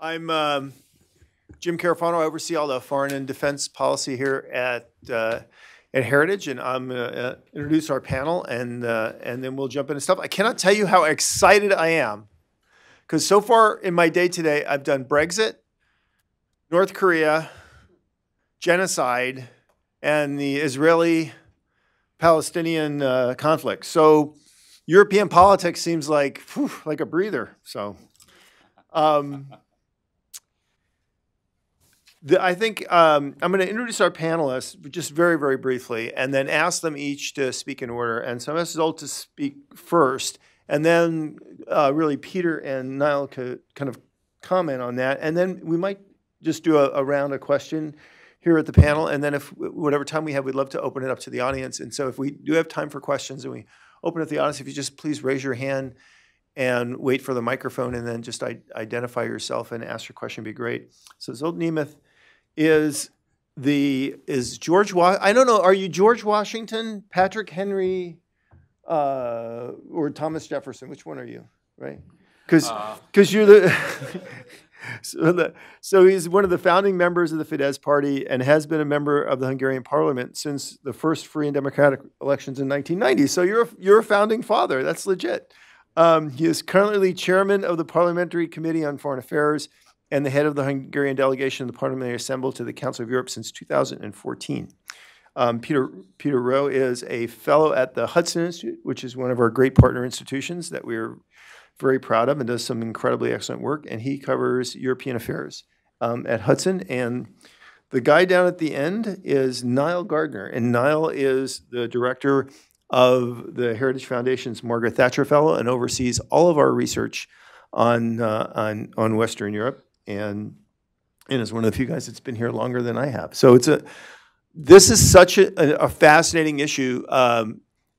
I'm Jim Carafano. I oversee all the foreign and defense policy here at Heritage, and I'm going to introduce our panel, and then we'll jump into stuff. I cannot tell you how excited I am, because so far in my day today, I've done Brexit, North Korea, genocide, and the Israeli-Palestinian conflict. So European politics seems like a breather. So. I think I'm going to introduce our panelists just very, very briefly, and then ask them each to speak in order. And so I'm going to ask Zolt to speak first, and then really Peter and Niall could kind of comment on that. And then we might just do a round of question here at the panel. And then if whatever time we have, we'd love to open it up to the audience. And so if we do have time for questions and we open up the audience, if you just please raise your hand and wait for the microphone, and then just identify yourself and ask your question, would be great. So Zolt Nemeth is George I don't know, are you George Washington, Patrick Henry, or Thomas Jefferson? Which one are you, right? Because you're the so he's one of the founding members of the Fidesz party and has been a member of the Hungarian parliament since the first free and democratic elections in 1990. So you're a founding father. That's legit. He is currently chairman of the Parliamentary Committee on Foreign Affairs and the head of the Hungarian delegation of the Parliamentary Assembly to the Council of Europe since 2014. Peter Rowe is a fellow at the Hudson Institute, which is one of our great partner institutions that we're very proud of and does some incredibly excellent work. And he covers European affairs at Hudson. And the guy down at the end is Niall Gardner. And Niall is the director of the Heritage Foundation's Margaret Thatcher Fellow and oversees all of our research on Western Europe. And is one of the few guys that's been here longer than I have. So this is such a fascinating issue.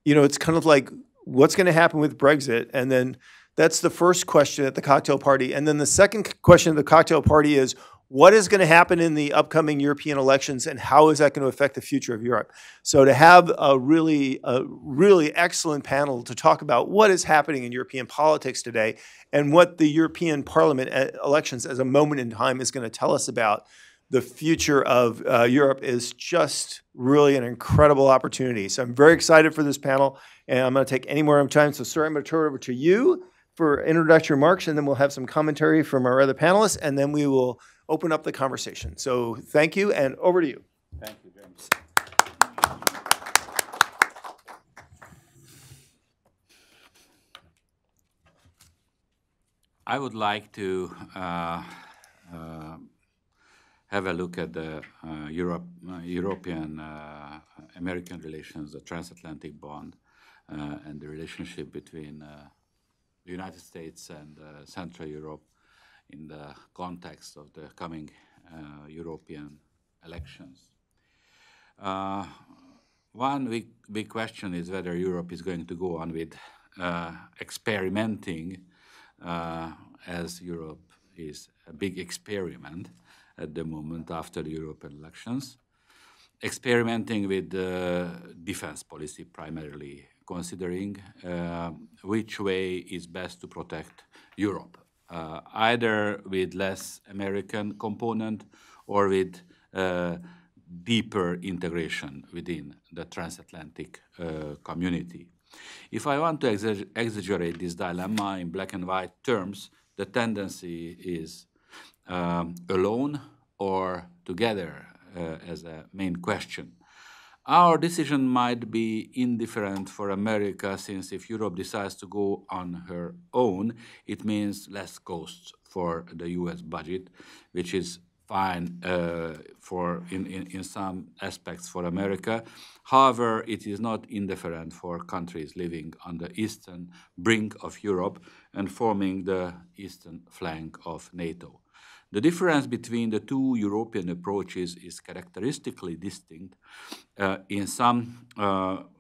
It's kind of like what's going to happen with Brexit, and then that's the first question at the cocktail party. And then the second question at the cocktail party is, what is going to happen in the upcoming European elections, and how is that going to affect the future of Europe? So to have a really excellent panel to talk about what is happening in European politics today and what the European Parliament elections as a moment in time is going to tell us about the future of Europe is just really an incredible opportunity. So I'm very excited for this panel, and I'm going to take any more time. So sorry, I'm going to turn it over to you for introductory remarks, and then we'll have some commentary from our other panelists, and then we will open up the conversation. So thank you, and over to you. Thank you, James. I would like to have a look at the European-American relations, the transatlantic bond, and the relationship between the United States and Central Europe in the context of the coming European elections. One big question is whether Europe is going to go on with experimenting, as Europe is a big experiment at the moment after the European elections, experimenting with defense policy primarily, considering which way is best to protect Europe. Either with less American component or with deeper integration within the transatlantic community. If I want to exaggerate this dilemma in black and white terms, the tendency is alone or together as a main question. Our decision might be indifferent for America, since if Europe decides to go on her own, it means less costs for the US budget, which is fine in some aspects for America. However, it is not indifferent for countries living on the eastern brink of Europe and forming the eastern flank of NATO. The difference between the two European approaches is characteristically distinct. In some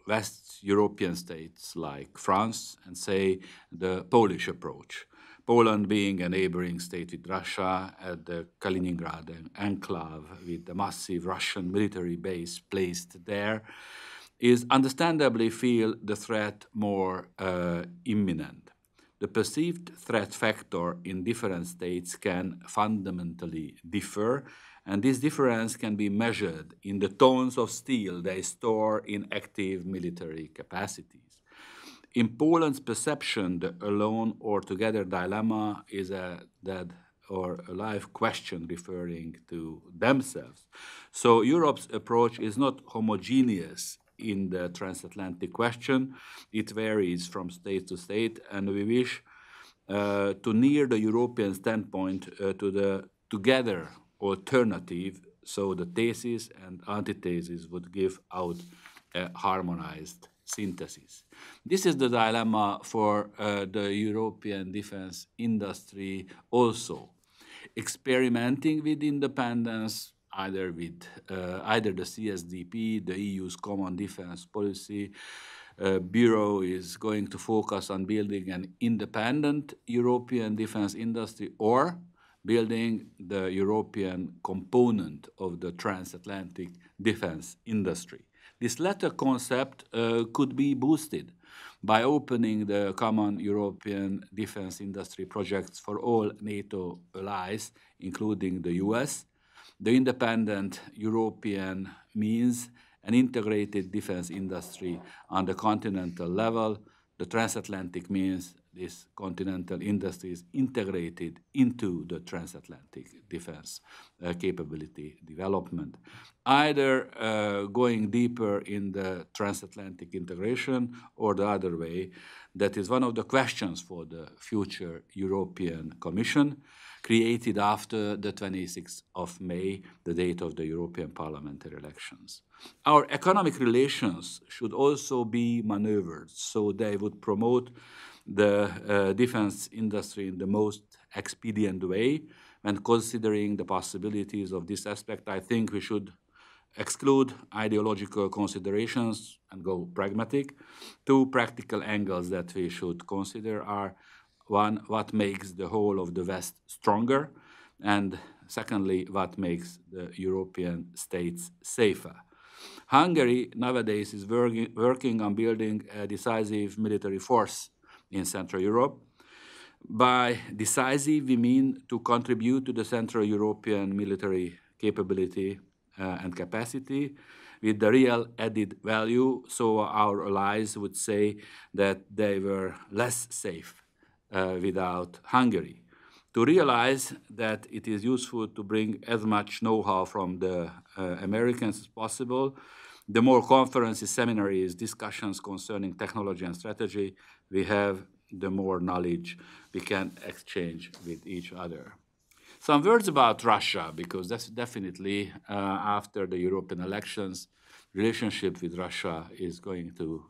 West European states like France and, say, the Polish approach, Poland being a neighboring state with Russia at the Kaliningrad enclave with the massive Russian military base placed there, is understandably feel the threat more imminent. the perceived threat factor in different states can fundamentally differ, and this difference can be measured in the tons of steel they store in active military capacities. In Poland's perception, the alone or together dilemma is a dead or alive question referring to themselves. So Europe's approach is not homogeneous in the transatlantic question. It varies from state to state, and we wish to near the European standpoint to the together alternative, so the thesis and antithesis would give out a harmonized synthesis. This is the dilemma for the European defense industry also. Experimenting with independence, either with either the CSDP, the EU's Common Defense Policy Bureau is going to focus on building an independent European defense industry, or building the European component of the transatlantic defense industry. This latter concept could be boosted by opening the common European defense industry projects for all NATO allies, including the US. The independent European means an integrated defense industry on the continental level. The transatlantic means this continental industry is integrated into the transatlantic defense capability development. Either going deeper in the transatlantic integration or the other way, that is one of the questions for the future European Commission, created after the 26th of May, the date of the European Parliamentary elections. Our economic relations should also be maneuvered, so they would promote the defense industry in the most expedient way. When considering the possibilities of this aspect, I think we should exclude ideological considerations and go pragmatic. Two practical angles that we should consider are: one, what makes the whole of the West stronger? And secondly, what makes the European states safer? Hungary nowadays is working on building a decisive military force in Central Europe. By decisive, we mean to contribute to the Central European military capability and capacity with the real added value, so our allies would say that they were less safe without Hungary. To realize that it is useful to bring as much know-how from the Americans as possible, the more conferences, seminaries, discussions concerning technology and strategy we have, the more knowledge we can exchange with each other. Some words about Russia, because that's definitely, after the European elections, relationship with Russia is going to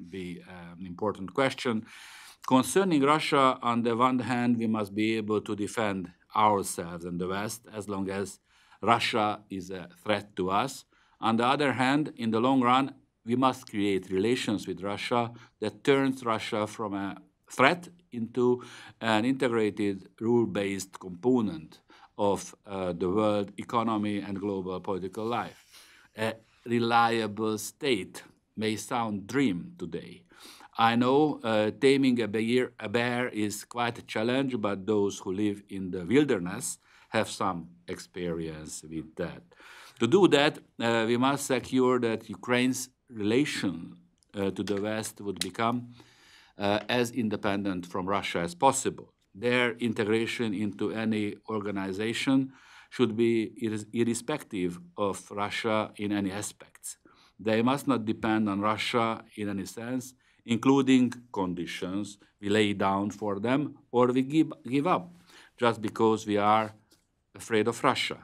be an important question. Concerning Russia, on the one hand, we must be able to defend ourselves and the West as long as Russia is a threat to us. On the other hand, in the long run, we must create relations with Russia that turns Russia from a threat into an integrated, rule-based component of the world economy and global political life. A reliable state may sound dream today. I know taming a bear is quite a challenge, but those who live in the wilderness have some experience with that. To do that, we must secure that Ukraine's relation to the West would become as independent from Russia as possible. Their integration into any organization should be irrespective of Russia in any aspects. They must not depend on Russia in any sense, including conditions we lay down for them or we give up just because we are afraid of Russia.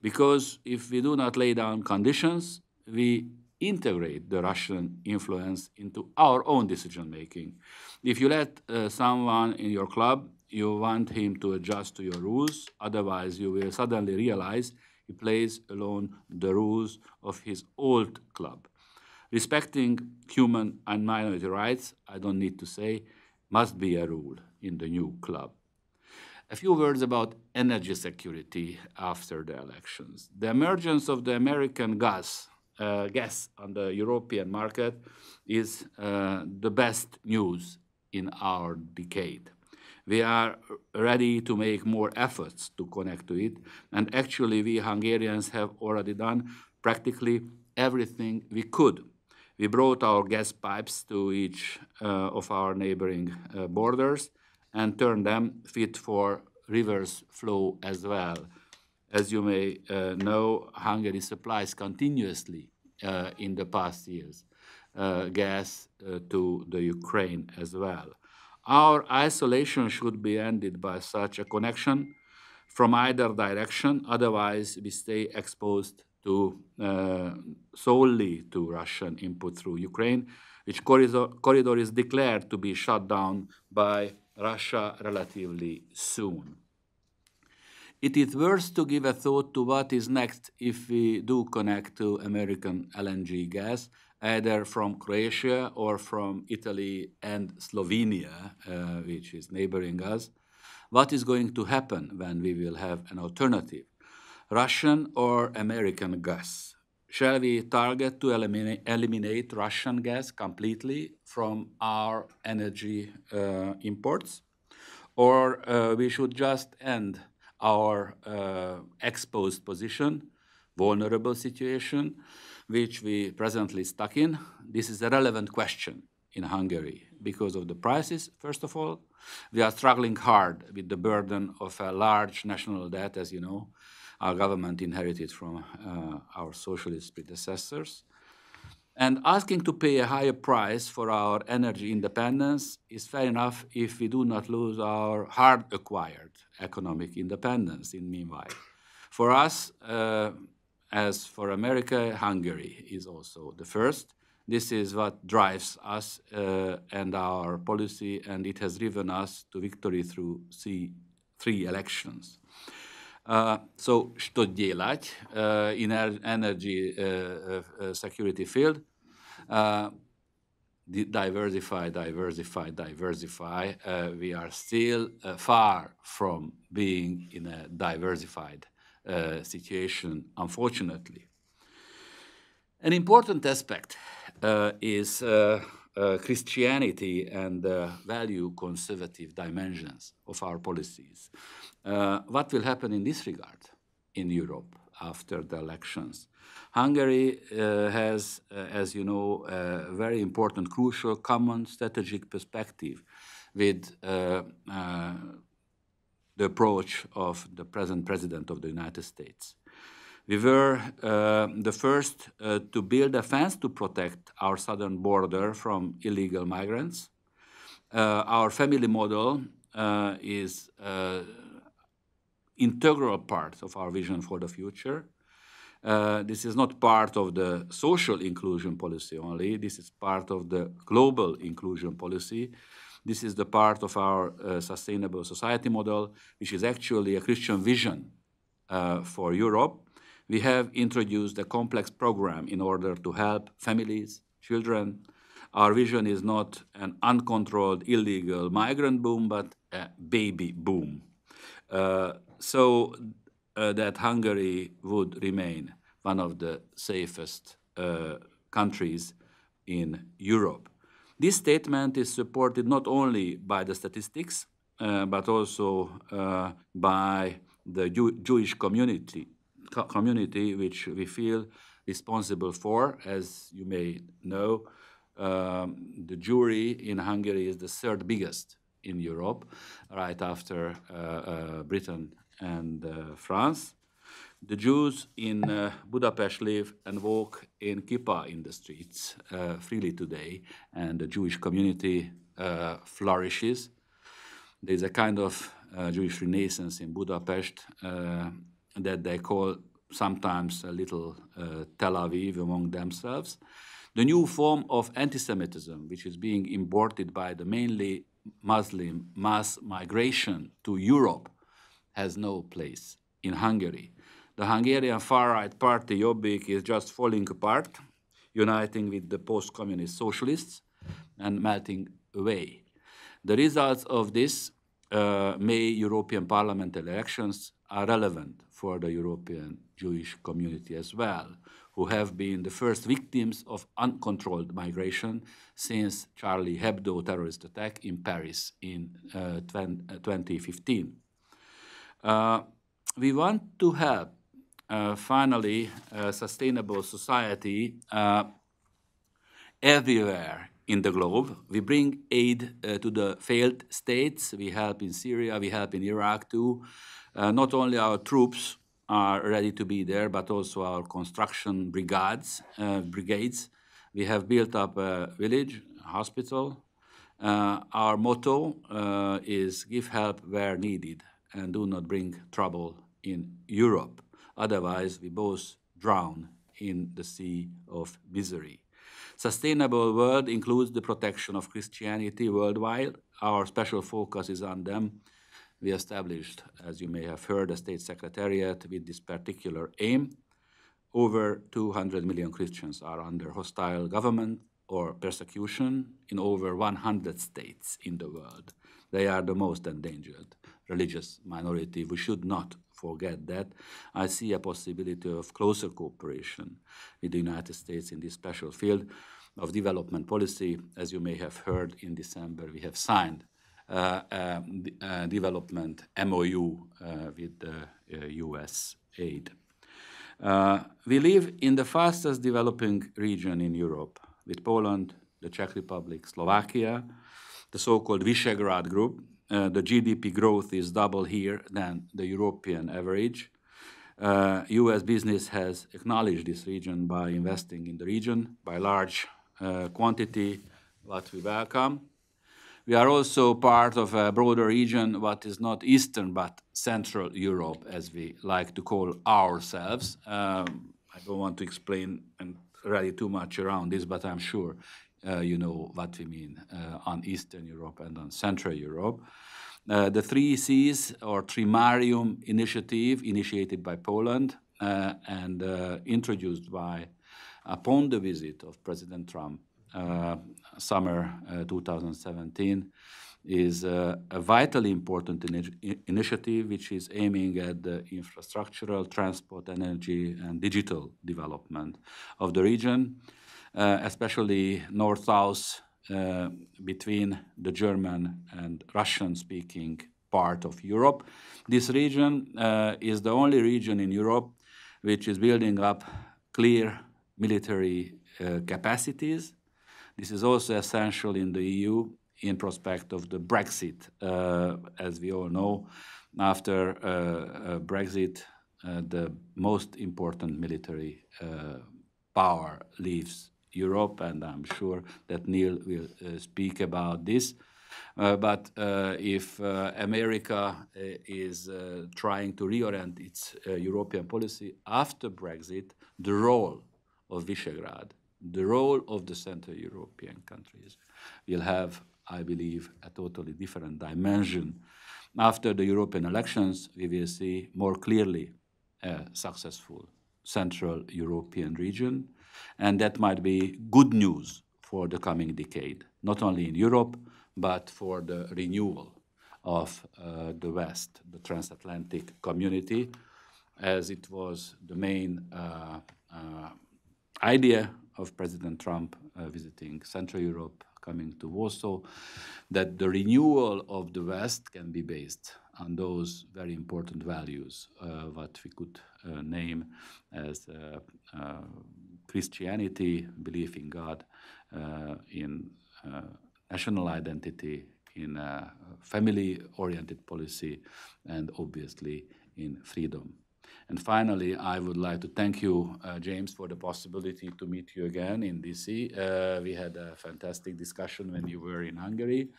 Because if we do not lay down conditions, we integrate the Russian influence into our own decision-making. If you let someone in your club, you want him to adjust to your rules, otherwise you will suddenly realize he plays alone the rules of his old club. Respecting human and minority rights, I don't need to say, must be a rule in the new club. A few words about energy security after the elections. The emergence of the American gas on the European market is the best news in our decade. We are ready to make more efforts to connect to it, and actually we Hungarians have already done practically everything we could. We brought our gas pipes to each of our neighboring borders and turned them fit for reverse flow as well. As you may know, Hungary supplies continuously in the past years gas to the Ukraine as well. Our isolation should be ended by such a connection from either direction, otherwise we stay exposed to solely to Russian input through Ukraine, which corridor is declared to be shut down by Russia relatively soon. It is worth to give a thought to what is next if we do connect to American LNG gas, either from Croatia or from Italy and Slovenia, which is neighboring us. What is going to happen when we will have an alternative, Russian or American gas? Shall we target to eliminate Russian gas completely from our energy imports? Or we should just end our exposed position, vulnerable situation, which we presently stuck in? This is a relevant question in Hungary because of the prices, first of all. We are struggling hard with the burden of a large national debt, as you know, our government inherited from our socialist predecessors. And asking to pay a higher price for our energy independence is fair enough if we do not lose our hard-acquired economic independence in meanwhile. For us, as for America, Hungary is also the first. This is what drives us and our policy, and it has driven us to victory through three elections. So, что делать in energy security field? Diversify, diversify, diversify. We are still far from being in a diversified situation, unfortunately. An important aspect is Christianity and the value conservative dimensions of our policies. What will happen in this regard in Europe after the elections? Hungary has, as you know, a very important, crucial, common strategic perspective with the approach of the present President of the United States. We were the first to build a fence to protect our southern border from illegal migrants. Our family model is integral part of our vision for the future. This is not part of the social inclusion policy only. This is part of the global inclusion policy. This is the part of our sustainable society model, which is actually a Christian vision for Europe. We have introduced a complex program in order to help families, children. Our vision is not an uncontrolled illegal migrant boom, but a baby boom. So that Hungary would remain one of the safest countries in Europe. This statement is supported not only by the statistics, but also by the Jewish community, which we feel responsible for. As you may know, the Jewry in Hungary is the third biggest in Europe, right after Britain and France. The Jews in Budapest live and walk in kippah in the streets freely today, and the Jewish community flourishes. There's a kind of Jewish renaissance in Budapest that they call sometimes a little Tel Aviv among themselves. The new form of anti-Semitism, which is being imported by the mainly Muslim mass migration to Europe, has no place in Hungary. The Hungarian far-right party Jobbik is just falling apart, uniting with the post-communist socialists and melting away. The results of this May European Parliament elections are relevant for the European Jewish community as well, who have been the first victims of uncontrolled migration since Charlie Hebdo terrorist attack in Paris in 2015. We want to help, finally, a sustainable society everywhere in the globe. We bring aid to the failed states. We help in Syria, we help in Iraq too. Not only our troops are ready to be there, but also our construction brigades. We have built up a village, a hospital. Our motto is give help where needed and do not bring trouble in Europe. Otherwise, we both drown in the sea of misery. Sustainable world includes the protection of Christianity worldwide. Our special focus is on them. We established, as you may have heard, a state secretariat with this particular aim. Over 200 million Christians are under hostile government or persecution in over 100 states in the world. They are the most endangered religious minority. We should not forget that. I see a possibility of closer cooperation with the United States in this special field of development policy. As you may have heard, in December we have signed a development MOU with the US aid. We live in the fastest developing region in Europe, with Poland, the Czech Republic, Slovakia, the so-called Visegrad group. The GDP growth is double here than the European average. US business has acknowledged this region by investing in the region by large quantity, what we welcome. We are also part of a broader region, what is not Eastern but Central Europe, as we like to call ourselves. I don't want to explain and really too much around this, but I'm sure you know what we mean on Eastern Europe and on Central Europe. The 3 Cs, or Trimarium initiative, initiated by Poland and introduced upon the visit of President Trump, summer 2017, is a vitally important initiative which is aiming at the infrastructural, transport, energy, and digital development of the region, especially north-south between the German and Russian-speaking part of Europe. This region is the only region in Europe which is building up clear military capacities. This is also essential in the EU in prospect of the Brexit. As we all know, after Brexit, the most important military power leaves Europe, and I'm sure that Neil will speak about this. But if America is trying to reorient its European policy after Brexit, the role of Visegrad, the role of the Central European countries will have, I believe, a totally different dimension. After the European elections, we will see more clearly a successful Central European region, and that might be good news for the coming decade, not only in Europe, but for the renewal of the West, the transatlantic community, as it was the main idea of President Trump visiting Central Europe, coming to Warsaw, that the renewal of the West can be based on those very important values, what we could name as Christianity, belief in God, in national identity, in family-oriented policy, and obviously in freedom. And finally, I would like to thank you, James, for the possibility to meet you again in DC. We had a fantastic discussion when you were in Hungary.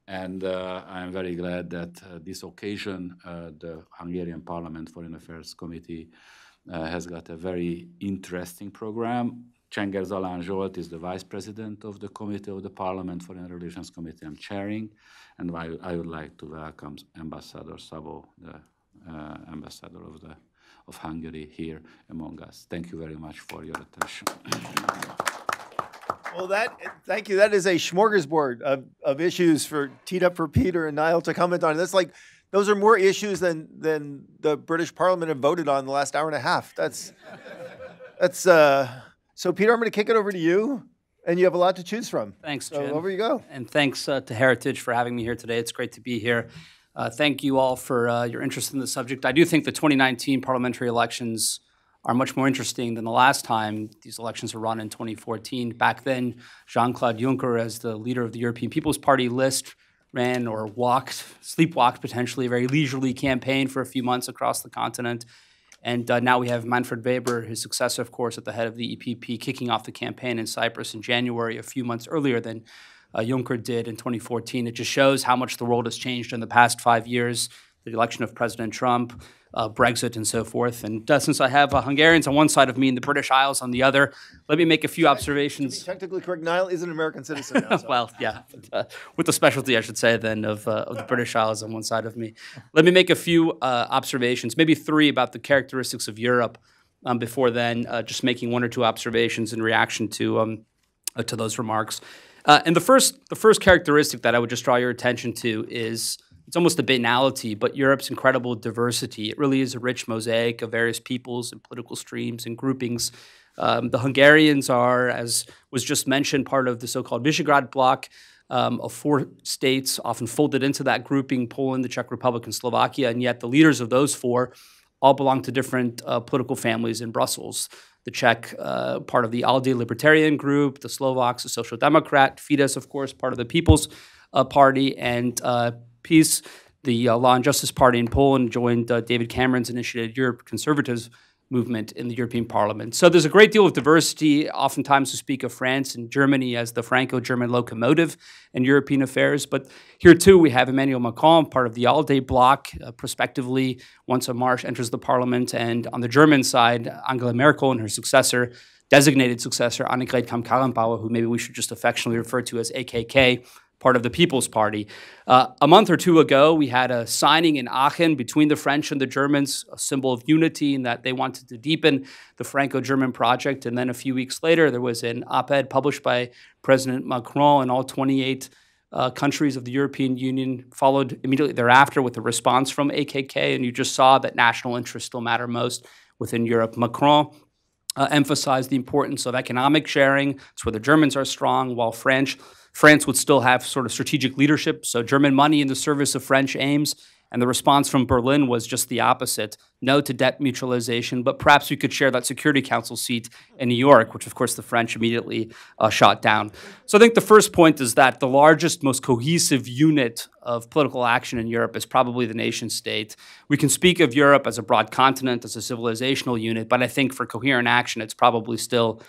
And I'm very glad that this occasion, the Hungarian Parliament Foreign Affairs Committee has got a very interesting program. Csenger Zalán Zsolt is the Vice President of the Committee of the Parliament Foreign Relations Committee I'm chairing. And I would like to welcome Ambassador Szabó, the ambassador of Hungary here among us. Thank you very much for your attention. Well, thank you. That is a smorgasbord of issues teed up for Peter and Niall to comment on. That's like, those are more issues than the British Parliament have voted on in the last hour and a half. So Peter, I'm going to kick it over to you, and you have a lot to choose from. Thanks, so Jim. Over you go. And thanks to Heritage for having me here today. It's great to be here. Thank you all for your interest in the subject. I do think the 2019 parliamentary elections are much more interesting than the last time these elections were run in 2014. Back then, Jean-Claude Juncker, as the leader of the European People's Party list, ran or sleepwalked potentially, a very leisurely campaign for a few months across the continent. And now we have Manfred Weber, his successor, of course, at the head of the EPP, kicking off the campaign in Cyprus in January, a few months earlier than Juncker did in 2014. It just shows how much the world has changed in the past 5 years, the election of President Trump, Brexit, and so forth. And since I have Hungarians on one side of me and the British Isles on the other, let me make a few observations. To be technically correct, Niall is an American citizen now. So. Well, yeah, with the specialty, I should say, then, of the British Isles on one side of me. Let me make a few observations, maybe three, about the characteristics of Europe before then, just making one or two observations in reaction to those remarks. And the first characteristic that I would just draw your attention to is, it's almost a banality, but Europe's incredible diversity. It really is a rich mosaic of various peoples and political streams and groupings. The Hungarians are, as was just mentioned, part of the so-called Visegrad bloc of 4 states, often folded into that grouping: Poland, the Czech Republic, and Slovakia. And yet the leaders of those 4 all belong to different political families in Brussels. The Czech, part of the ALDE Libertarian group; the Slovaks, the Social Democrat; Fidesz, of course, part of the People's Party; and PiS, the Law and Justice Party in Poland, joined David Cameron's initiated Europe Conservatives movement in the European Parliament. So there's a great deal of diversity. Oftentimes we speak of France and Germany as the Franco-German locomotive in European affairs. But here, too, we have Emmanuel Macron, part of the ALDE bloc, prospectively, once a Marsh enters the parliament. And on the German side, Angela Merkel and her successor, designated successor, Annegret Kramp-Karrenbauer, who maybe we should just affectionately refer to as AKK, part of the People's Party. A month or two ago, we had a signing in Aachen between the French and the Germans, a symbol of unity in that they wanted to deepen the Franco-German project. And then a few weeks later, there was an op-ed published by President Macron, and all 28 countries of the European Union followed immediately thereafter with a response from AKK. And you just saw that national interests still matter most within Europe. Macron emphasized the importance of economic sharing. It's where the Germans are strong, while France would still have sort of strategic leadership, so German money in the service of French aims. And the response from Berlin was just the opposite: no to debt mutualization, but perhaps we could share that Security Council seat in New York, which of course the French immediately shot down. So I think the first point is that the largest, most cohesive unit of political action in Europe is probably the nation state. We can speak of Europe as a broad continent, as a civilizational unit, but I think for coherent action, it's probably still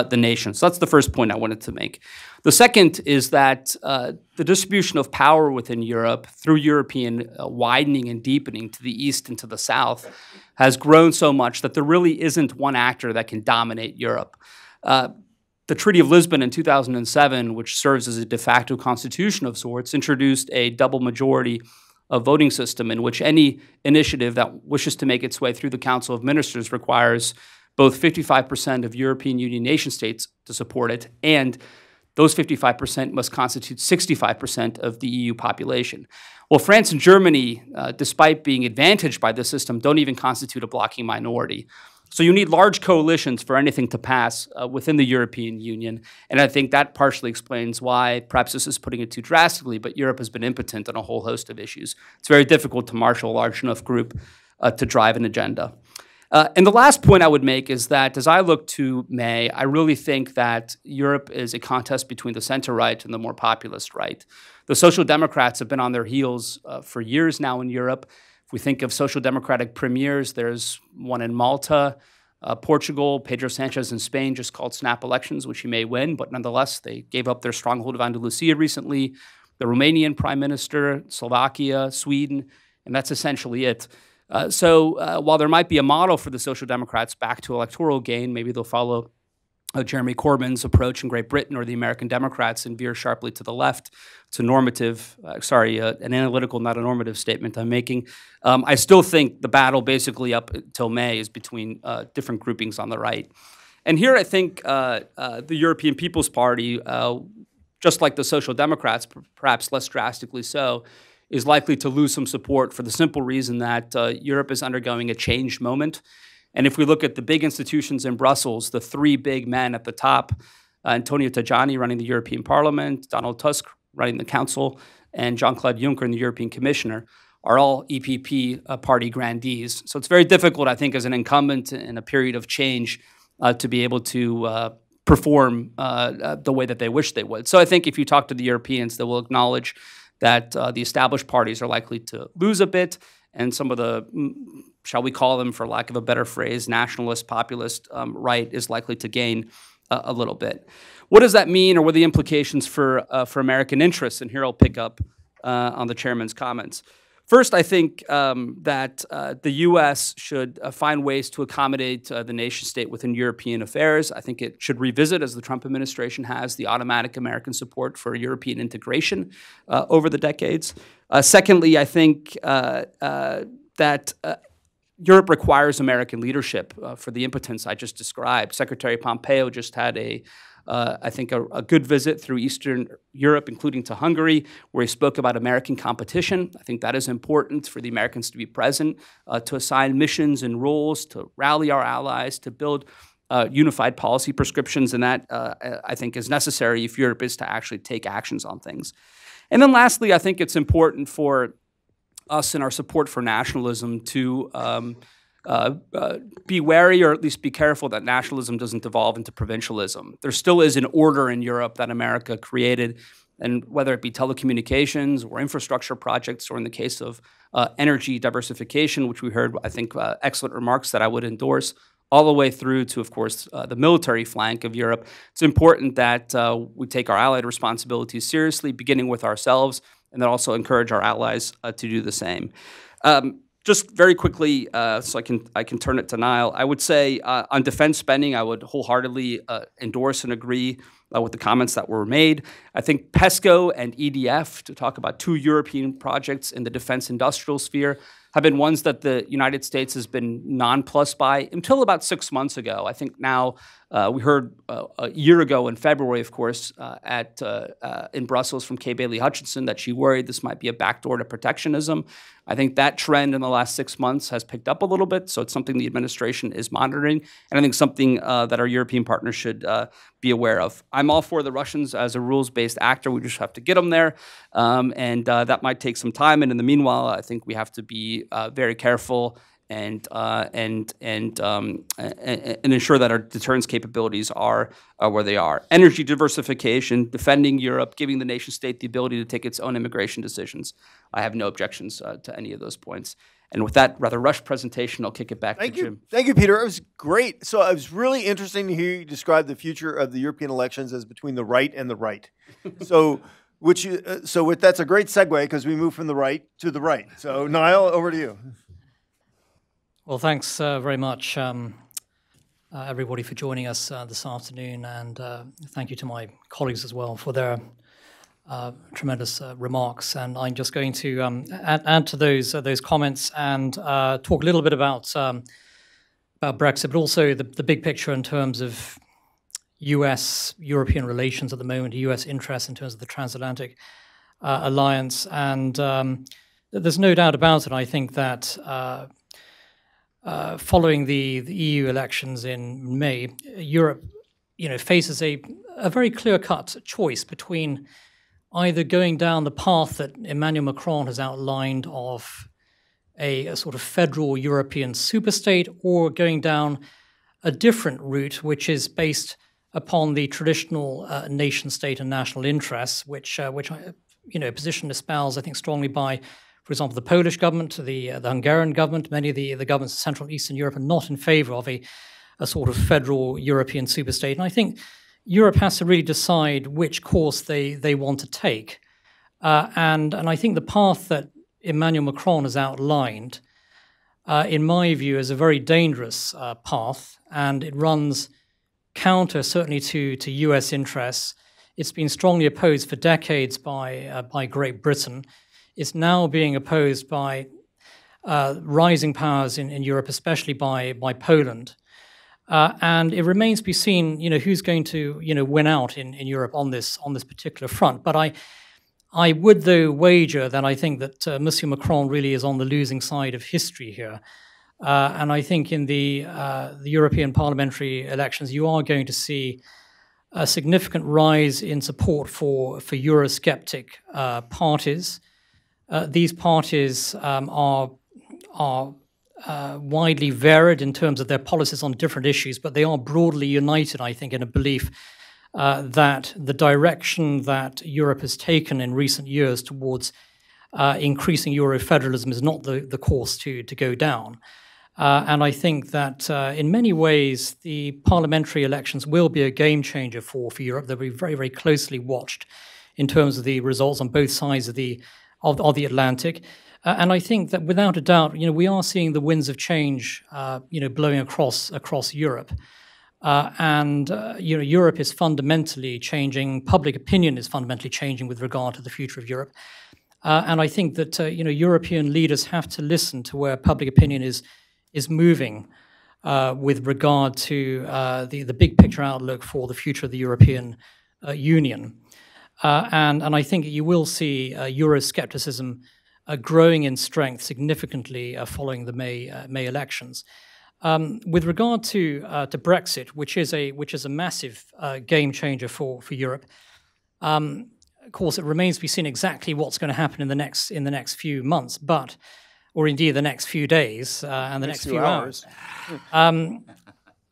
the nation. So that's the first point I wanted to make. The second is that the distribution of power within Europe through European widening and deepening to the east and to the south has grown so much that there really isn't one actor that can dominate Europe. The Treaty of Lisbon in 2007, which serves as a de facto constitution of sorts, introduced a double majority voting system in which any initiative that wishes to make its way through the Council of Ministers requires both 55% of European Union nation states to support it, and those 55% must constitute 65% of the EU population. Well, France and Germany, despite being advantaged by this system, don't even constitute a blocking minority. So you need large coalitions for anything to pass within the European Union, and I think that partially explains why, perhaps this is putting it too drastically, but Europe has been impotent on a whole host of issues. It's very difficult to marshal a large enough group to drive an agenda. And the last point I would make is that as I look to May, I really think that Europe is a contest between the center-right and the more populist right. The Social Democrats have been on their heels for years now in Europe. If we think of social democratic premiers, there's one in Malta, Portugal, Pedro Sanchez in Spain just called snap elections, which he may win, but nonetheless, they gave up their stronghold of Andalusia recently. The Romanian prime minister, Slovakia, Sweden, and that's essentially it. So while there might be a model for the Social Democrats back to electoral gain, maybe they'll follow Jeremy Corbyn's approach in Great Britain or the American Democrats and veer sharply to the left. It's a normative, an analytical, not a normative statement I'm making. I still think the battle basically up until May is between different groupings on the right. And here I think the European People's Party, just like the Social Democrats, perhaps less drastically so, is likely to lose some support for the simple reason that Europe is undergoing a changed moment. And if we look at the big institutions in Brussels, the three big men at the top, Antonio Tajani running the European Parliament, Donald Tusk running the Council, and Jean-Claude Juncker, the European Commissioner, are all EPP party grandees. So it's very difficult, I think, as an incumbent in a period of change to be able to perform the way that they wish they would. So I think if you talk to the Europeans, they will acknowledge that the established parties are likely to lose a bit, and some of the, shall we call them, for lack of a better phrase, nationalist, populist right is likely to gain a little bit. What does that mean, or what are the implications for American interests? And here I'll pick up on the chairman's comments. First, I think that the U.S. should find ways to accommodate the nation state within European affairs. I think it should revisit, as the Trump administration has, the automatic American support for European integration over the decades. Secondly, I think that Europe requires American leadership for the impotence I just described. Secretary Pompeo just had I think a good visit through Eastern Europe, including to Hungary, where he spoke about American competition. I think that is important for the Americans to be present, to assign missions and roles, to rally our allies, to build unified policy prescriptions, and that, I think, is necessary if Europe is to actually take actions on things. And then lastly, I think it's important for us in our support for nationalism to be wary, or at least be careful, that nationalism doesn't devolve into provincialism. There still is an order in Europe that America created, and whether it be telecommunications or infrastructure projects, or in the case of energy diversification, which we heard, I think, excellent remarks that I would endorse, all the way through to, of course, the military flank of Europe. It's important that we take our allied responsibilities seriously, beginning with ourselves, and then also encourage our allies to do the same. Just very quickly, so I can turn it to Niall, I would say on defense spending, I would wholeheartedly endorse and agree with the comments that were made. I think PESCO and EDF, to talk about two European projects in the defense industrial sphere, have been ones that the United States has been nonplussed by until about 6 months ago. I think now, we heard a year ago in February, of course, in Brussels from Kay Bailey Hutchinson that she worried this might be a backdoor to protectionism. I think that trend in the last 6 months has picked up a little bit, so it's something the administration is monitoring, and I think something that our European partners should be aware of. I'm all for the Russians as a rules-based actor. We just have to get them there, and that might take some time. And in the meanwhile, I think we have to be very careful and ensure that our deterrence capabilities are where they are. Energy diversification, defending Europe, giving the nation state the ability to take its own immigration decisions. I have no objections to any of those points. And with that rather rushed presentation, I'll kick it back to Jim. Thank you, Peter. It was great. So it was really interesting to hear you describe the future of the European elections as between the right and the right. So that's a great segue, because we move from the right to the right. So Niall, over to you. Well, thanks very much, everybody, for joining us this afternoon, and thank you to my colleagues as well for their tremendous remarks. And I'm just going to add to those comments and talk a little bit about Brexit, but also the big picture in terms of U.S.-European relations at the moment, U.S. interests in terms of the transatlantic alliance. And there's no doubt about it. I think that following the EU elections in May, Europe, faces a very clear-cut choice between either going down the path that Emmanuel Macron has outlined of a sort of federal European superstate, or going down a different route, which is based upon the traditional nation-state and national interests, which position espoused, I think, strongly by, for example, the Polish government, the Hungarian government. Many of the governments of Central and Eastern Europe are not in favor of a sort of federal European superstate. And I think Europe has to really decide which course they want to take. And I think the path that Emmanuel Macron has outlined, in my view, is a very dangerous path, and it runs counter, certainly, to US interests. It's been strongly opposed for decades by Great Britain. It's now being opposed by rising powers in Europe, especially by Poland. And it remains to be seen, who's going to, win out in Europe on this particular front. But I would, though, wager that I think that Monsieur Macron really is on the losing side of history here. And I think in the European parliamentary elections, you are going to see a significant rise in support for Eurosceptic parties. These parties are widely varied in terms of their policies on different issues, but they are broadly united, I think, in a belief that the direction that Europe has taken in recent years towards increasing Eurofederalism is not the course to go down. And I think that in many ways, the parliamentary elections will be a game changer for Europe. They'll be very, very closely watched in terms of the results on both sides of the Atlantic. And I think that without a doubt, we are seeing the winds of change, blowing across Europe. Europe is fundamentally changing. Public opinion is fundamentally changing with regard to the future of Europe. And I think that European leaders have to listen to where public opinion is moving with regard to the big picture outlook for the future of the European Union. And I think you will see Euroscepticism growing in strength significantly following the May elections. With regard to Brexit, which is a massive game changer for Europe, of course, it remains to be seen exactly what's going to happen in the next few months, or indeed the next few days and the next few hours.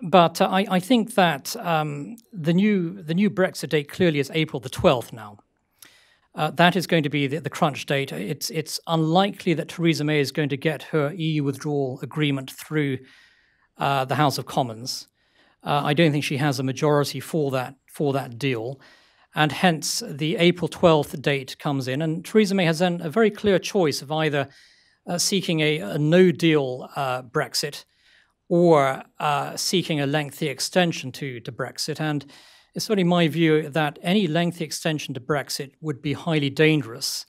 But I think that the new Brexit date clearly is April the 12th now. That is going to be the crunch date. It's unlikely that Theresa May is going to get her EU withdrawal agreement through the House of Commons. I don't think she has a majority for that deal, and hence the April 12th date comes in. And Theresa May has then a very clear choice of either seeking a no-deal Brexit or seeking a lengthy extension to Brexit. And it's certainly my view that any lengthy extension to Brexit would be highly dangerous,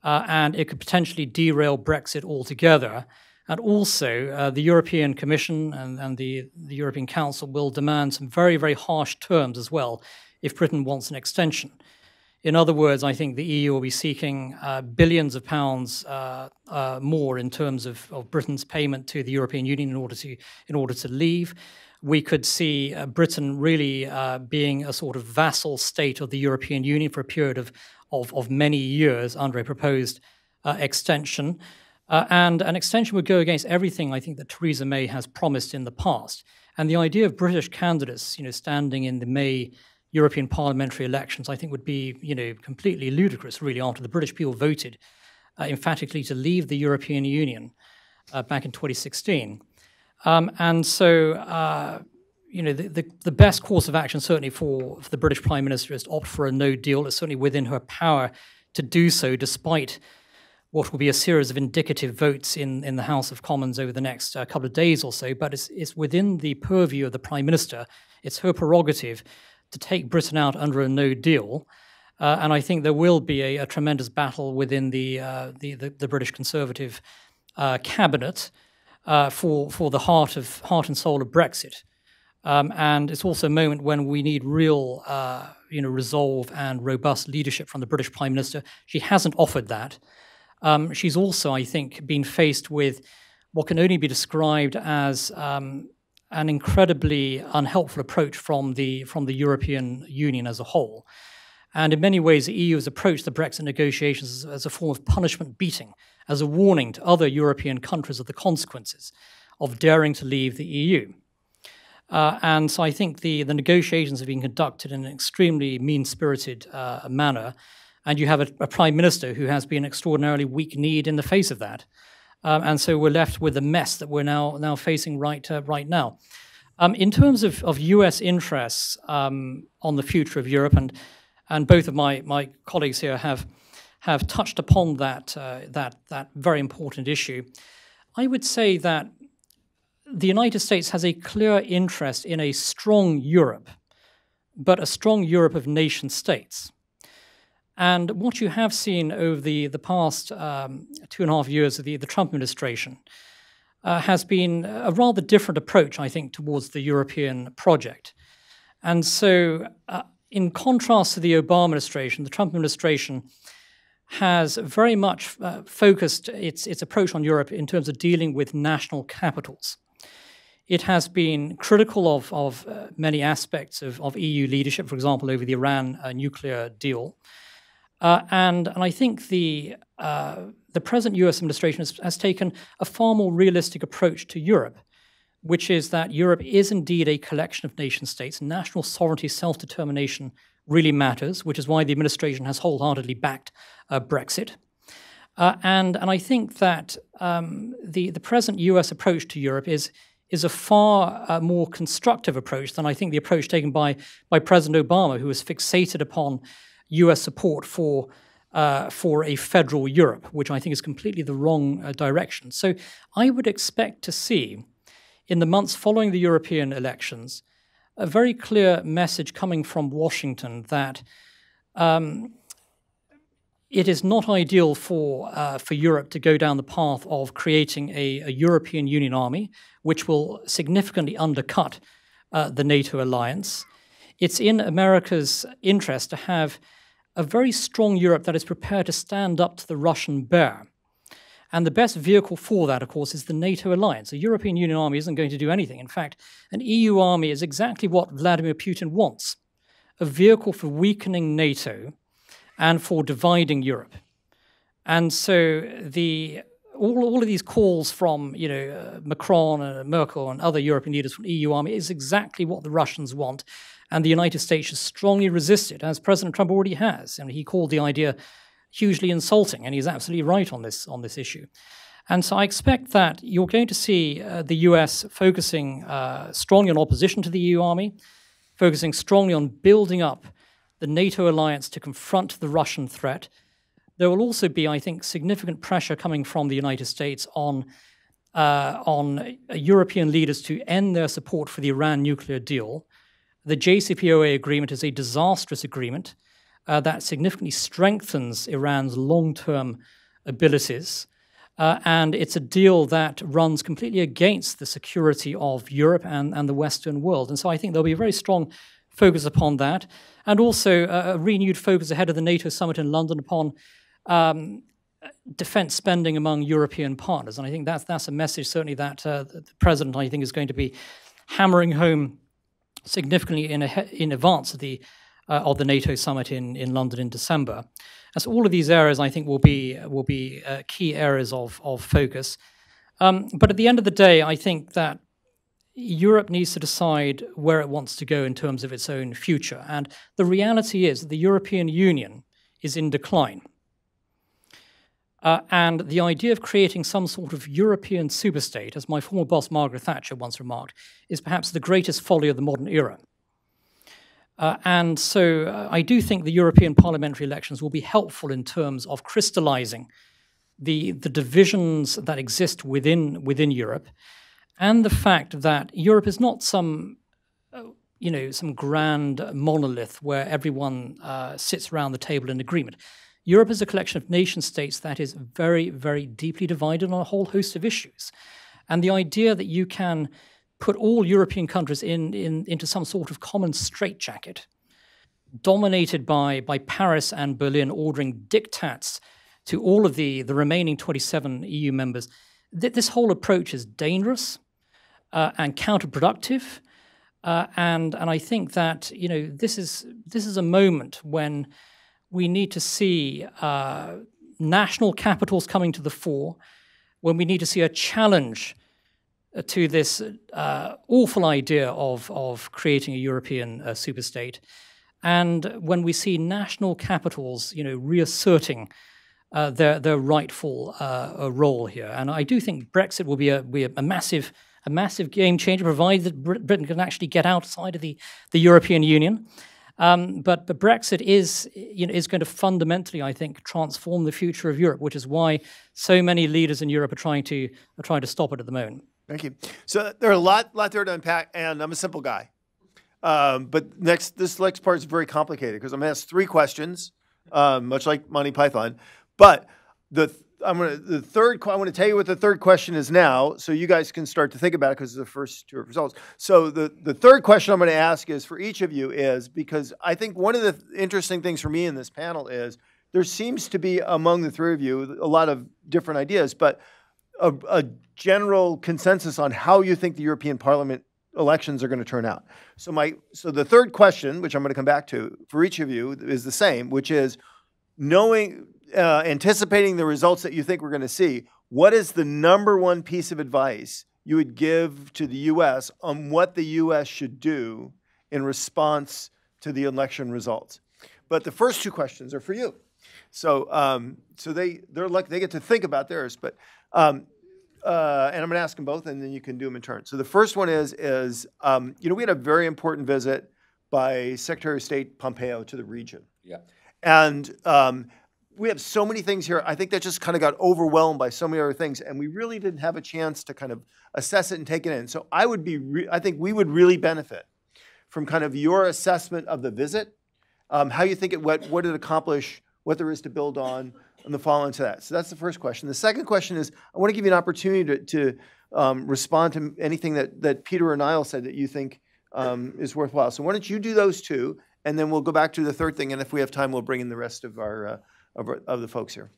and it could potentially derail Brexit altogether. And also, the European Commission and the European Council will demand some very, very harsh terms as well if Britain wants an extension. In other words, I think the EU will be seeking billions of pounds more in terms of Britain's payment to the European Union in order to leave. We could see Britain really being a sort of vassal state of the European Union for a period of many years under a proposed extension. And an extension would go against everything, I think, that Theresa May has promised in the past. And the idea of British candidates, standing in the May European parliamentary elections, I think would be, completely ludicrous, really, after the British people voted emphatically to leave the European Union back in 2016. And so, the best course of action, certainly for the British Prime Minister, is to opt for a no deal. It's certainly within her power to do so, despite what will be a series of indicative votes in the House of Commons over the next couple of days or so. But it's within the purview of the Prime Minister. It's her prerogative to take Britain out under a no deal. And I think there will be a tremendous battle within the British Conservative cabinet for the heart and soul of Brexit. And it's also a moment when we need real resolve and robust leadership from the British Prime Minister. She hasn't offered that. She's also, I think, been faced with what can only be described as an incredibly unhelpful approach from the European Union as a whole. And in many ways, the EU has approached the Brexit negotiations as a form of punishment beating, as a warning to other European countries of the consequences of daring to leave the EU. And so I think the negotiations have been conducted in an extremely mean-spirited manner, and you have a Prime Minister who has been extraordinarily weak-kneed in the face of that. And so we're left with the mess that we're now facing right now. In terms of US interests on the future of Europe, and both of my colleagues here have touched upon that very important issue, I would say that the United States has a clear interest in a strong Europe, but a strong Europe of nation states. And what you have seen over the past 2.5 years of the Trump administration has been a rather different approach, I think, towards the European project. And so, in contrast to the Obama administration, the Trump administration has very much focused its approach on Europe in terms of dealing with national capitals. It has been critical of many aspects of EU leadership, for example, over the Iran nuclear deal. And I think the present US administration has taken a far more realistic approach to Europe, which is that Europe is indeed a collection of nation states. National sovereignty, self-determination really matters, which is why the administration has wholeheartedly backed Brexit. And I think that the present US approach to Europe is a far more constructive approach than I think the approach taken by President Obama, who was fixated upon US support for a federal Europe, which I think is completely the wrong direction. So I would expect to see, in the months following the European elections, a very clear message coming from Washington that it is not ideal for Europe to go down the path of creating a European Union army, which will significantly undercut the NATO alliance. It's in America's interest to have a very strong Europe that is prepared to stand up to the Russian bear. And the best vehicle for that, of course, is the NATO alliance. A European Union army isn't going to do anything. In fact, an EU army is exactly what Vladimir Putin wants, a vehicle for weakening NATO and for dividing Europe. And so all of these calls from Macron and Merkel and other European leaders for an EU army is exactly what the Russians want. And the United States has strongly resisted, as President Trump already has. And he called the idea hugely insulting, and he's absolutely right on this issue. And so I expect that you're going to see the US focusing strongly on opposition to the EU army, focusing strongly on building up the NATO alliance to confront the Russian threat. There will also be, I think, significant pressure coming from the United States on European leaders to end their support for the Iran nuclear deal. The JCPOA agreement is a disastrous agreement that significantly strengthens Iran's long-term abilities. And it's a deal that runs completely against the security of Europe and the Western world. And so I think there'll be a very strong focus upon that, and also a renewed focus ahead of the NATO summit in London upon defense spending among European partners. And I think that's a message certainly that the President, I think, is going to be hammering home significantly in advance of the NATO summit in London in December. And so all of these areas, I think, will be key areas of focus. But at the end of the day, I think that Europe needs to decide where it wants to go in terms of its own future. And the reality is that the European Union is in decline. And the idea of creating some sort of European superstate, as my former boss Margaret Thatcher once remarked, is perhaps the greatest folly of the modern era. And so I do think the European parliamentary elections will be helpful in terms of crystallizing the divisions that exist within Europe, and the fact that Europe is not some grand monolith where everyone sits around the table in agreement. Europe is a collection of nation states that is very, very deeply divided on a whole host of issues. And the idea that you can put all European countries into some sort of common straitjacket, dominated by Paris and Berlin ordering diktats to all of the remaining 27 EU members, this whole approach is dangerous and counterproductive. And I think that this is a moment when we need to see national capitals coming to the fore, when we need to see a challenge to this awful idea of creating a European superstate, and when we see national capitals, reasserting their rightful role here. And I do think Brexit will be a massive game changer, provided that Britain can actually get outside of the European Union. But Brexit is going to fundamentally, I think, transform the future of Europe, which is why so many leaders in Europe are trying to stop it at the moment. Thank you. So there are a lot there to unpack, and I'm a simple guy. But this next part is very complicated because I'm going to ask 3 questions, much like Monty Python. But the I want to tell you what the third question is now, so you guys can start to think about it because the first two are results. So the third question I'm going to ask is for each of you is, because I think one of the interesting things for me in this panel is there seems to be among the three of you a lot of different ideas, but a general consensus on how you think the European Parliament elections are going to turn out. So the third question, which I'm going to come back to for each of you, is the same, which is anticipating the results that you think we're going to see. What is the number one piece of advice you would give to the U.S. on what the U.S. should do in response to the election results? But the first two questions are for you. So they get to think about theirs, but. And I'm going to ask them both, and then you can do them in turn. So the first one is we had a very important visit by Secretary of State Pompeo to the region. Yeah. And we have so many things here. I think that just kind of got overwhelmed by so many other things, and we really didn't have a chance to kind of assess it and take it in. So I think we would really benefit from kind of your assessment of the visit, how you think what it accomplished, what there is to build on, and the follow-on to that. So that's the first question. The second question is, I want to give you an opportunity to respond to anything that Peter or Niall said that you think is worthwhile. So why don't you do those two, and then we'll go back to the third thing, and if we have time, we'll bring in the rest of the folks here.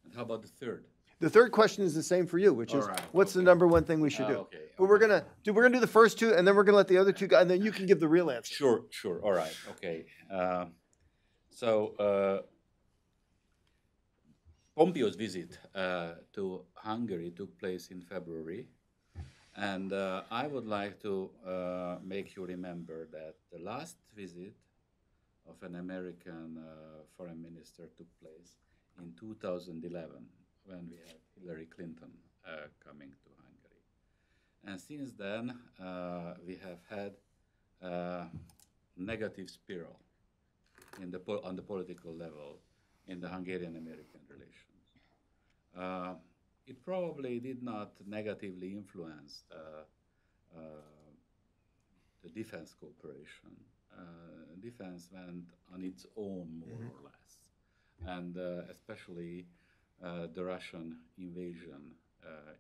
And how about the third? The third question is the same for you, which is, what's the number one thing we should do? Okay. But we're gonna do the first two, and then we're gonna let the other two go, and then you can give the real answer. Sure. All right. Okay. Pompeo's visit to Hungary took place in February, and I would like to make you remember that the last visit of an American foreign minister took place in 2011 when we had Hillary Clinton coming to Hungary. And since then, we have had a negative spiral on the political level in the Hungarian-American relations. It probably did not negatively influence the defense cooperation. Defense went on its own, more or less, and especially the Russian invasion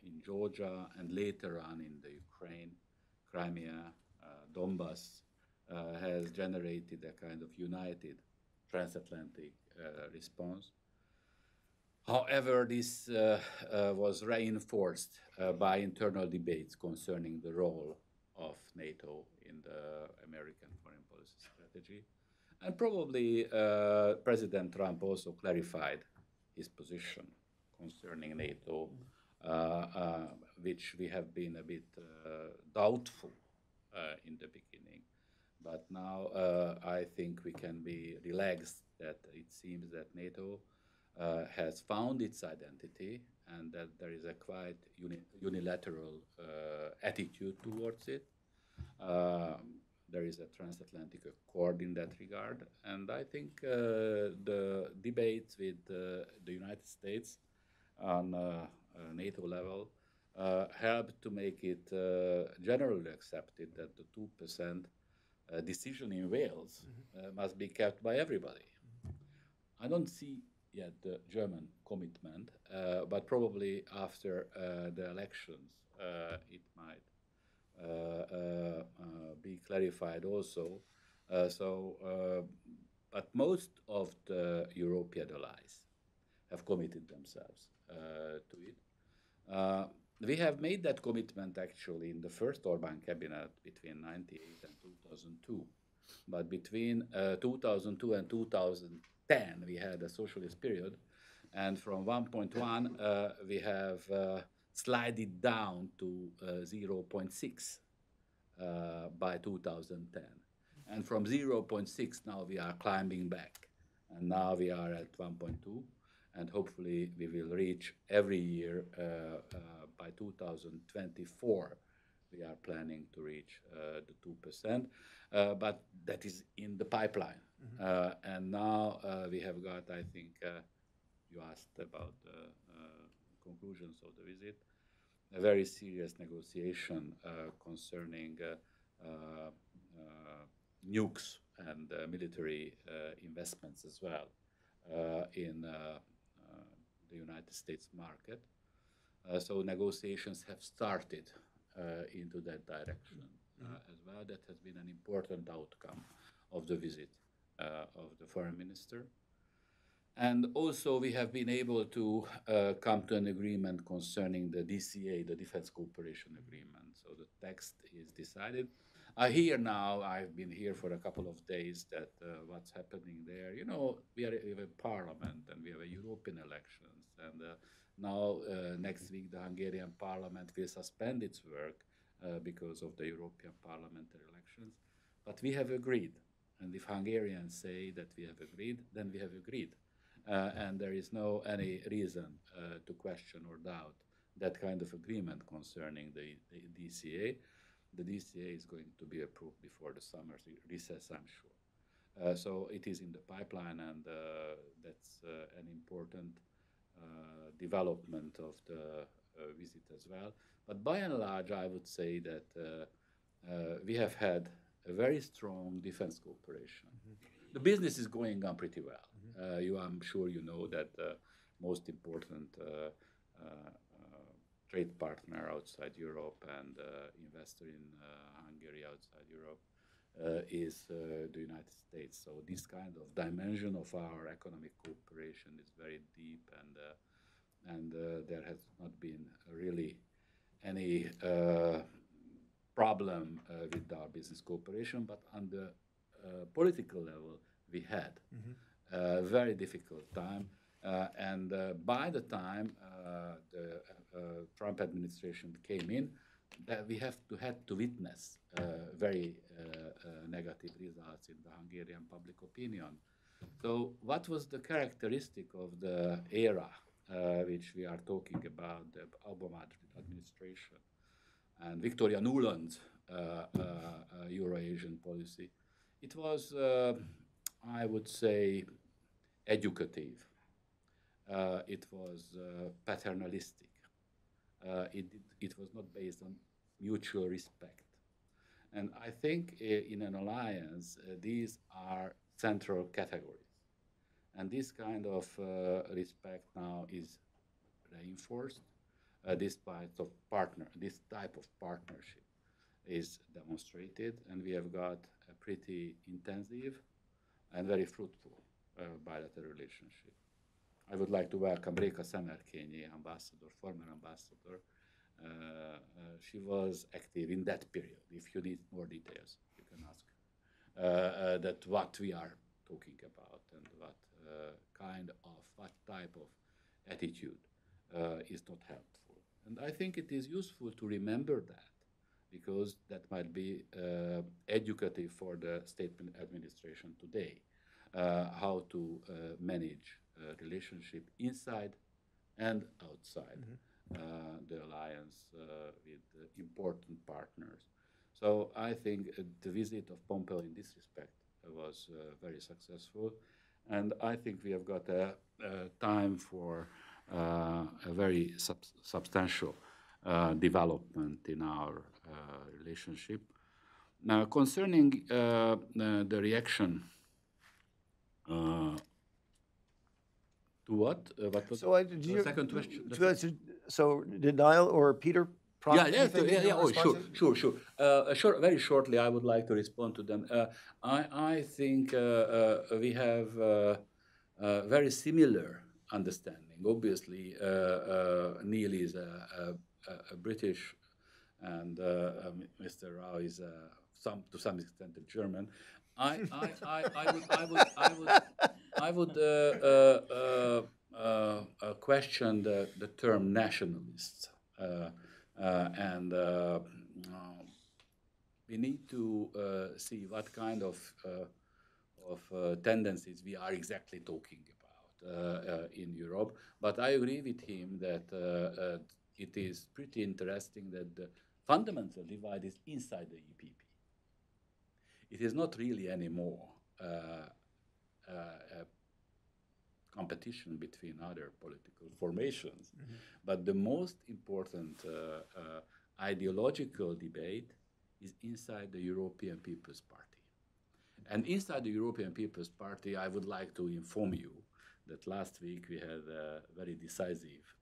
in Georgia and later on in the Ukraine, Crimea, Donbass has generated a kind of united transatlantic response. However, this was reinforced by internal debates concerning the role of NATO in the American foreign policy strategy. And probably President Trump also clarified his position concerning NATO, which we have been a bit doubtful in the beginning. But now I think we can be relaxed that it seems that NATO has found its identity and that there is a quite unilateral attitude towards it. There is a transatlantic accord in that regard, and I think the debates with the United States on NATO level helped to make it generally accepted that the 2% decision in Wales must be kept by everybody. I don't see yet the German commitment, but probably after the elections it might be clarified also. But most of the European allies have committed themselves to it. We have made that commitment actually in the first Orbán cabinet between 1998 and 2002. But between 2002 and 2010, we had a socialist period. And from 1.1, we have slided down to 0.6 by 2010. And from 0.6, now we are climbing back. And now we are at 1.2. And hopefully we will reach every year by 2024. We are planning to reach the 2%, but that is in the pipeline. And now we have got, I think, you asked about the conclusions of the visit, a very serious negotiation concerning nukes and military investments as well in the United States market. So negotiations have started into that direction as well. That has been an important outcome of the visit of the foreign minister. And also we have been able to come to an agreement concerning the DCA, the Defense Cooperation Agreement. So the text is decided. I hear now, I've been here for a couple of days, that what's happening there, you know, we have a parliament and we have a European elections. And now next week the Hungarian parliament will suspend its work because of the European parliamentary elections. But we have agreed. And if Hungarians say that we have agreed, then we have agreed. And there is no any reason to question or doubt that kind of agreement concerning the DCA. The DCA is going to be approved before the summer recess, I'm sure. So it is in the pipeline, and that's an important development of the visit as well. But by and large, I would say that we have had a very strong defense cooperation. The business is going on pretty well. I'm sure you know that the most important trade partner outside Europe and investor in Hungary outside Europe is the United States. So this kind of dimension of our economic cooperation is very deep, and there has not been really any problem with our business cooperation, but on the political level, we had a very difficult time. And by the time the Trump administration came in, that we had to witness very negative results in the Hungarian public opinion. So what was the characteristic of the era which we are talking about, the Obama administration and Victoria Nuland's Euro-Asian policy? It was, I would say, educative. It was paternalistic. It was not based on mutual respect. And I think in an alliance, these are central categories. And this kind of respect now is reinforced. This type of partnership is demonstrated, and we have got a pretty intensive and very fruitful bilateral relationship. I would like to welcome Réka Szemerkényi, ambassador, former ambassador. She was active in that period. If you need more details, you can ask that what we are talking about and what type of attitude is not helpful. And I think it is useful to remember that, because that might be educative for the state administration today, how to manage relationship inside and outside the alliance with important partners. So I think the visit of Pompeo in this respect was very successful, and I think we have got a time for a very substantial development in our relationship. Now, concerning the reaction to what? What was the second question? So did Niall or Peter prompt anything? Oh, sure. Very shortly, I would like to respond to them. I think we have a very similar understanding. Obviously, Neil is a British, and Mr. Rao is to some extent a German. I would question the term nationalists, and we need to see what kind of tendencies we are exactly talking about in Europe. But I agree with him that it is pretty interesting that the fundamental divide is inside the EPP. It is not really anymore a competition between other political formations, but the most important ideological debate is inside the European People's Party. And inside the European People's Party, I would like to inform you that last week we had a very decisive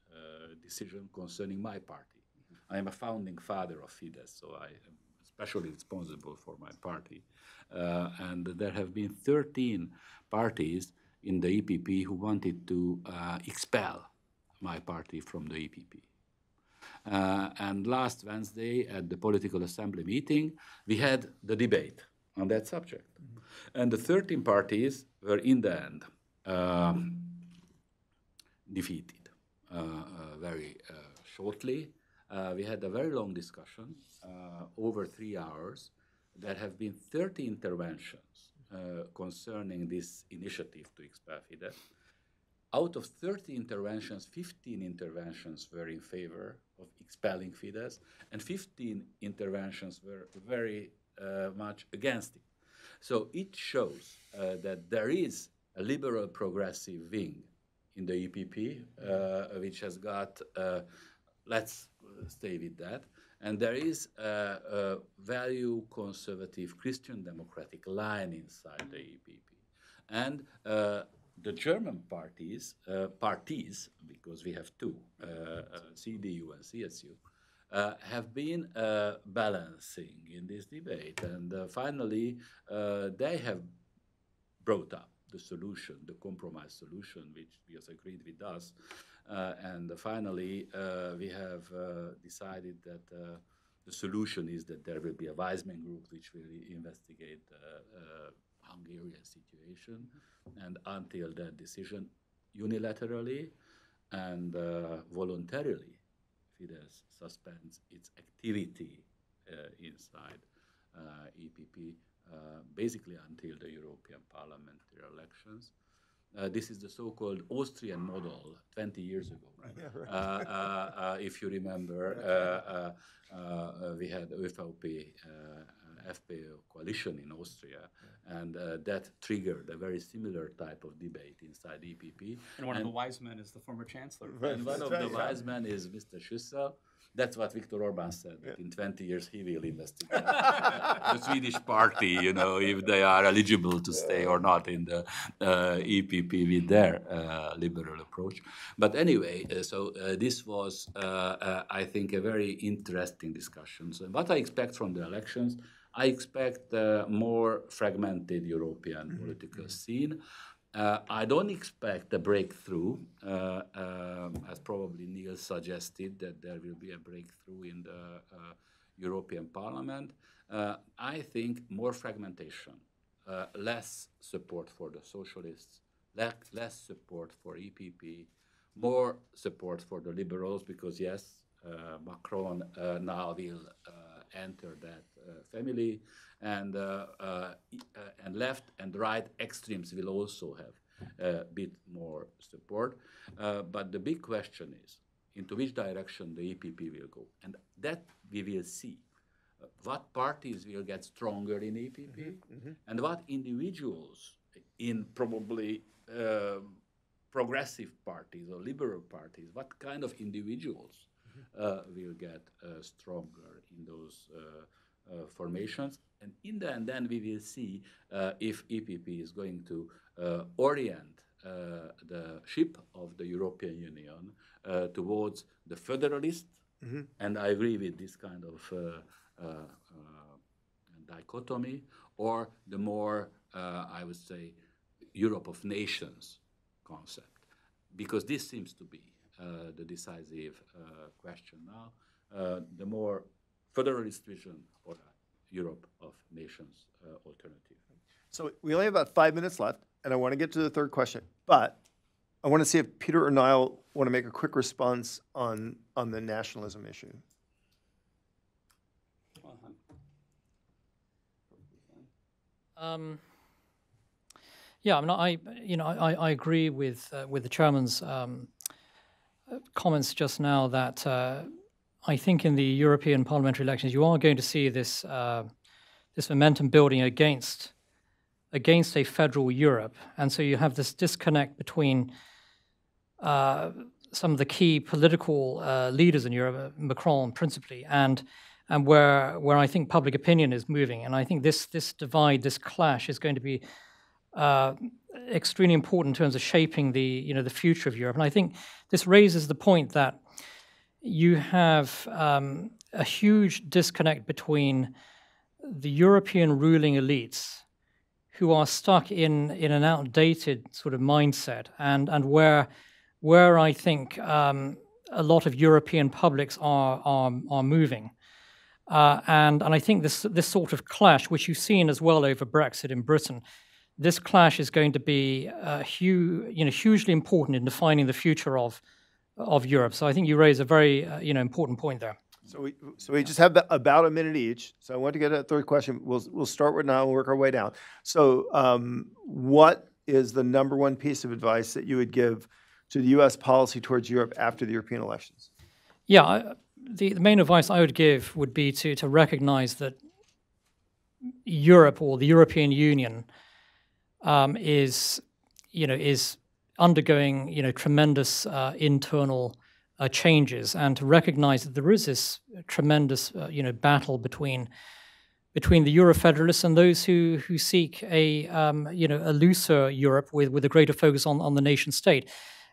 decision concerning my party. I am a founding father of Fidesz, so I am especially responsible for my party. And there have been 13 parties in the EPP who wanted to expel my party from the EPP. And last Wednesday at the political assembly meeting, we had the debate on that subject. And the 13 parties were in the end defeated very shortly. We had a very long discussion, over 3 hours. There have been 30 interventions concerning this initiative to expel Fidesz. Out of 30 interventions, 15 interventions were in favor of expelling Fidesz, and 15 interventions were very much against it. So it shows that there is a liberal progressive wing in the EPP, which has got, let's stay with that, and there is a value conservative Christian democratic line inside the EPP. And the German parties, because we have two, CDU and CSU, have been balancing in this debate. And finally, they have brought up the solution, the compromise solution, which was agreed with us. And finally, we have decided that the solution is that there will be a Weizmann group which will investigate Hungarian situation, and until that decision, unilaterally and voluntarily, Fidesz suspends its activity inside EPP, basically until the European Parliamentary elections. This is the so-called Austrian model 20 years ago. Right. Yeah, right. If you remember, we had ÖVP, FPÖ coalition in Austria, and that triggered a very similar type of debate inside EPP. And one of the wise men is the former chancellor. And one of the wise men is Mr. Schüssel. That's what Viktor Orbán said, that in 20 years he will investigate the Swedish party, you know, if they are eligible to stay or not in the EPP with their liberal approach. But anyway, so this was, I think, a very interesting discussion. So what I expect from the elections, I expect a more fragmented European political scene. I don't expect a breakthrough, as probably Neil suggested, that there will be a breakthrough in the European Parliament. I think more fragmentation, less support for the socialists, less support for EPP, more support for the liberals, because yes, Macron now will enter that family, and left and right extremes will also have a bit more support. But the big question is, into which direction the EPP will go? And that we will see. What parties will get stronger in EPP, and what individuals in probably progressive parties or liberal parties, what kind of individuals will get stronger in those formations. And in the end, then we will see if EPP is going to orient the ship of the European Union towards the federalist, and I agree with this kind of dichotomy, or the more, I would say, Europe of nations concept, because this seems to be the decisive question now, the more federalist vision or Europe of nations alternative. So we only have about 5 minutes left, and I want to get to the third question, but I want to see if Peter or Niall want to make a quick response on the nationalism issue. Yeah, I mean, I agree with the chairman's comments just now that I think in the European parliamentary elections you are going to see this this momentum building against a federal Europe, and so you have this disconnect between some of the key political leaders in Europe, Macron principally, and where I think public opinion is moving, and I think this divide, this clash, is going to be extremely important in terms of shaping the future of Europe. And I think this raises the point that you have a huge disconnect between the European ruling elites, who are stuck in an outdated sort of mindset, and where I think a lot of European publics are moving. And I think this sort of clash, which you've seen as well over Brexit in Britain, this clash is going to be hugely important in defining the future of Europe. So I think you raise a very important point there. So we just have about a minute each. So I want to get a third question. We'll start with now and work our way down. So what is the number one piece of advice that you would give to the U.S. policy towards Europe after the European elections? Yeah, the main advice I would give would be to recognize that Europe, or the European Union, is undergoing tremendous internal changes, and to recognize that there is this tremendous battle between the Euro-federalists and those who seek a looser Europe with a greater focus on the nation state.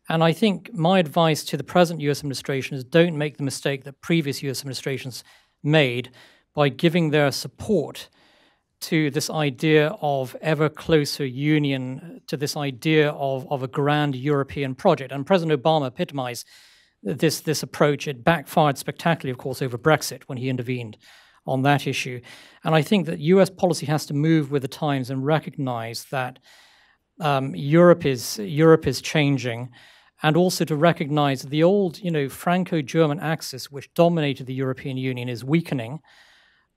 And I think my advice to the present U.S. administration is don't make the mistake that previous U.S. administrations made by giving their support to this idea of ever closer union, to this idea of a grand European project. And President Obama epitomized this approach. It backfired spectacularly, of course, over Brexit when he intervened on that issue. And I think that U.S. policy has to move with the times and recognize that Europe is changing, and also to recognize that the old, Franco-German axis, which dominated the European Union, is weakening,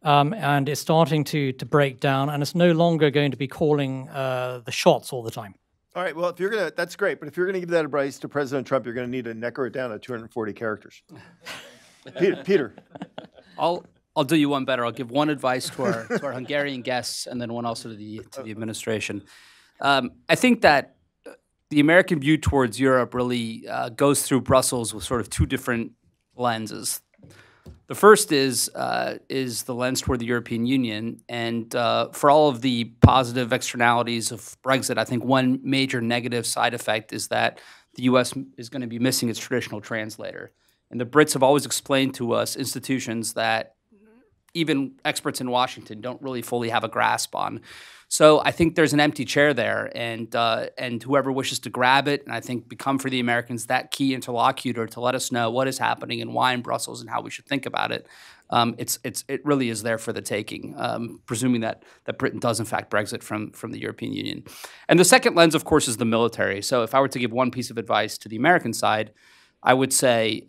and is starting to break down, and it's no longer going to be calling the shots all the time. All right. Well, that's great. But if you're gonna give that advice to President Trump, you're gonna need to necker it down to 240 characters. Peter. I'll do you one better. I'll give one advice to our Hungarian guests, and then one also to the administration. I think that the American view towards Europe really goes through Brussels with sort of two different lenses. The first is the lens toward the European Union, and for all of the positive externalities of Brexit, I think one major negative side effect is that the U.S. is going to be missing its traditional translator. And the Brits have always explained to us institutions that even experts in Washington don't really fully have a grasp on. So I think there's an empty chair there, and whoever wishes to grab it, and I think become for the Americans that key interlocutor to let us know what is happening and why in Brussels and how we should think about it. It really is there for the taking, presuming that Britain does in fact Brexit from the European Union. And the second lens, of course, is the military. So if I were to give one piece of advice to the American side, I would say,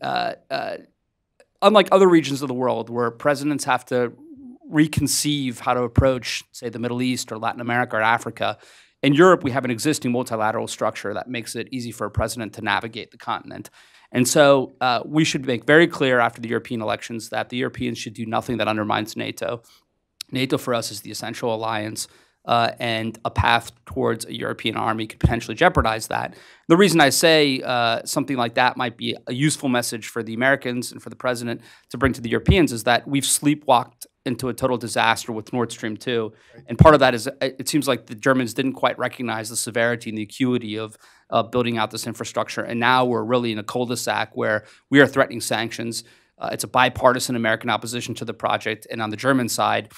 unlike other regions of the world where presidents have to reconceive how to approach, say, the Middle East or Latin America or Africa, in Europe we have an existing multilateral structure that makes it easy for a president to navigate the continent. And so we should make very clear after the European elections that the Europeans should do nothing that undermines NATO. NATO for us is the essential alliance, and a path towards a European army could potentially jeopardize that. The reason I say something like that might be a useful message for the Americans and for the president to bring to the Europeans is that we've sleepwalked into a total disaster with Nord Stream 2. And part of that is it seems like the Germans didn't quite recognize the severity and the acuity of building out this infrastructure. And now we're really in a cul-de-sac where we are threatening sanctions. It's a bipartisan American opposition to the project. And on the German side,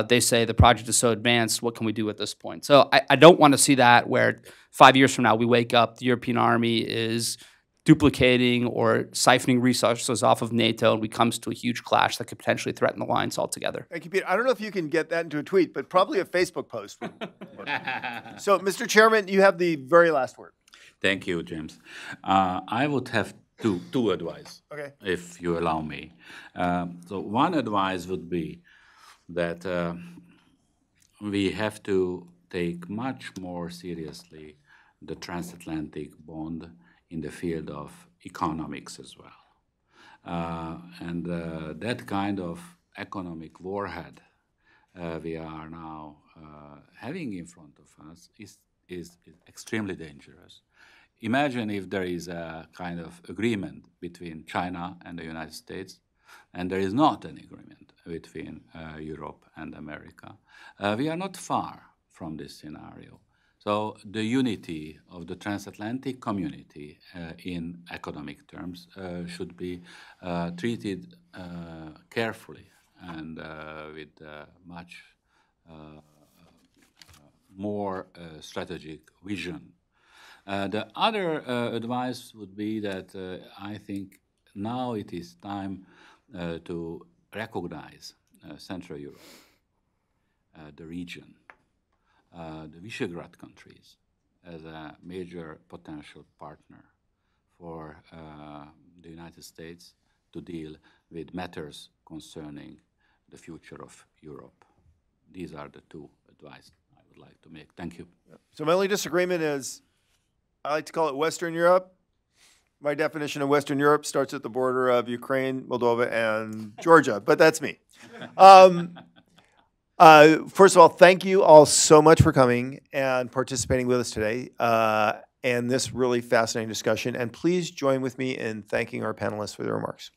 they say the project is so advanced, what can we do at this point? So I don't want to see that where 5 years from now we wake up, the European army is duplicating or siphoning resources off of NATO, and we comes to a huge clash that could potentially threaten the alliance altogether. Thank you, Peter. I don't know if you can get that into a tweet, but probably a Facebook post would work. So, Mr. Chairman, you have the very last word. Thank you, James. I would have two advice, okay, if you allow me. So one advice would be that we have to take much more seriously the transatlantic bond in the field of economics as well. And that kind of economic warhead we are now having in front of us is extremely dangerous. Imagine if there is a kind of agreement between China and the United States, and there is not an agreement between Europe and America. We are not far from this scenario. So the unity of the transatlantic community in economic terms should be treated carefully and with much more strategic vision. The other advice would be that I think now it is time to recognize Central Europe, the region, the Visegrad countries as a major potential partner for the United States to deal with matters concerning the future of Europe. These are the two advice I would like to make. Thank you. So my only disagreement is I like to call it Western Europe. My definition of Western Europe starts at the border of Ukraine, Moldova, and Georgia, but that's me. First of all, thank you all so much for coming and participating with us today and this really fascinating discussion. And please join with me in thanking our panelists for their remarks.